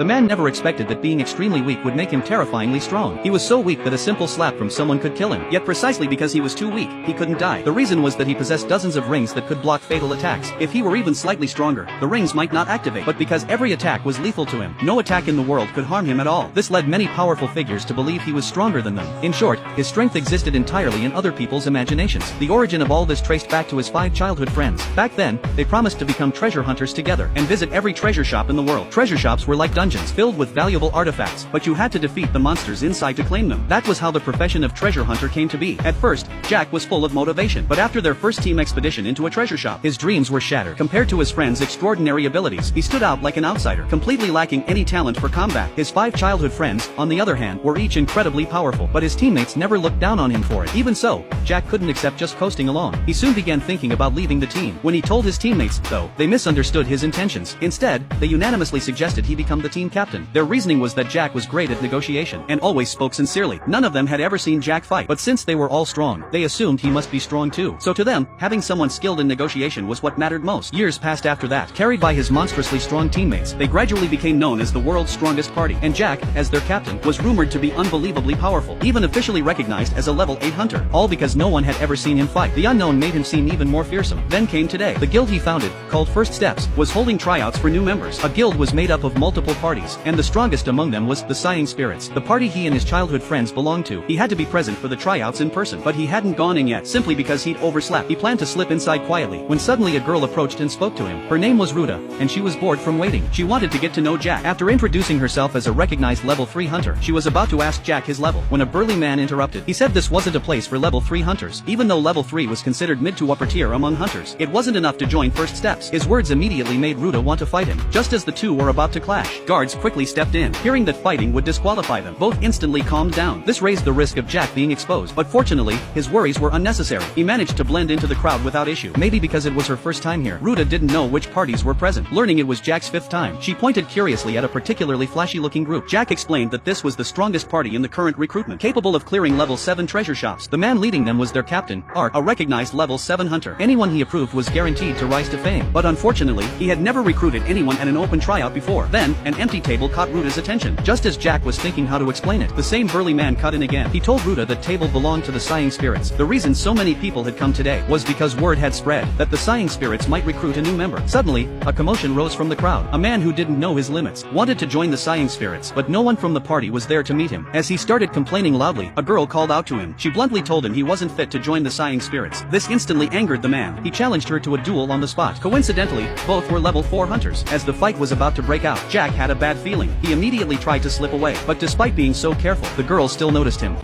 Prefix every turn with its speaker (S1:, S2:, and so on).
S1: The man never expected that being extremely weak would make him terrifyingly strong. He was so weak that a simple slap from someone could kill him. Yet precisely because he was too weak, he couldn't die. The reason was that he possessed dozens of rings that could block fatal attacks. If he were even slightly stronger, the rings might not activate. But because every attack was lethal to him, no attack in the world could harm him at all. This led many powerful figures to believe he was stronger than them. In short, his strength existed entirely in other people's imaginations. The origin of all this traced back to his 5 childhood friends. Back then, they promised to become treasure hunters together and visit every treasure shop in the world. Treasure shops were like dungeons filled with valuable artifacts, but you had to defeat the monsters inside to claim them. That was how the profession of treasure hunter came to be. At first, Jack was full of motivation, but after their first team expedition into a treasure shop, his dreams were shattered. Compared to his friends' extraordinary abilities, he stood out like an outsider, completely lacking any talent for combat. His 5 childhood friends, on the other hand, were each incredibly powerful, but his teammates never looked down on him for it. Even so, Jack couldn't accept just coasting along. He soon began thinking about leaving the team. When he told his teammates, though, they misunderstood his intentions. Instead, they unanimously suggested he become the team captain. Their reasoning was that Jack was great at negotiation and always spoke sincerely. None of them had ever seen Jack fight, but since they were all strong, they assumed he must be strong too. So to them, having someone skilled in negotiation was what mattered most. Years passed after that. Carried by his monstrously strong teammates, they gradually became known as the world's strongest party, and Jack, as their captain, was rumored to be unbelievably powerful, even officially recognized as a level 8 hunter, all because no one had ever seen him fight. The unknown made him seem even more fearsome. Then came today. The guild he founded, called First Steps, was holding tryouts for new members. A guild was made up of multiple parties, and the strongest among them was the Sighing Spirits, the party he and his childhood friends belonged to. He had to be present for the tryouts in person, but he hadn't gone in yet, simply because he'd overslept. He planned to slip inside quietly, when suddenly a girl approached and spoke to him. Her name was Ruta, and she was bored from waiting. She wanted to get to know Jack. After introducing herself as a recognized level 3 hunter, she was about to ask Jack his level, when a burly man interrupted. He said this wasn't a place for level 3 hunters, even though level 3 was considered mid to upper tier among hunters. It wasn't enough to join First Steps. His words immediately made Ruta want to fight him. Just as the two were about to clash, guards quickly stepped in. Hearing that fighting would disqualify them, both instantly calmed down. This raised the risk of Jack being exposed, but fortunately, his worries were unnecessary. He managed to blend into the crowd without issue. Maybe because it was her first time here, Ruta didn't know which parties were present. Learning it was Jack's 5th time, she pointed curiously at a particularly flashy-looking group. Jack explained that this was the strongest party in the current recruitment, capable of clearing level 7 treasure shops. The man leading them was their captain, Art, a recognized level 7 hunter. Anyone he approved was guaranteed to rise to fame, but unfortunately, he had never recruited anyone at an open tryout before. Then, an empty table caught Ruta's attention. Just as Jack was thinking how to explain it, the same burly man cut in again. He told Ruta that table belonged to the Sighing Spirits. The reason so many people had come today was because word had spread that the Sighing Spirits might recruit a new member. Suddenly, a commotion rose from the crowd. A man who didn't know his limits wanted to join the Sighing Spirits, but no one from the party was there to meet him. As he started complaining loudly, a girl called out to him. She bluntly told him he wasn't fit to join the Sighing Spirits. This instantly angered the man. He challenged her to a duel on the spot. Coincidentally, both were level 4 hunters. As the fight was about to break out, Jack had a bad feeling. He immediately tried to slip away, but despite being so careful, the girl still noticed him.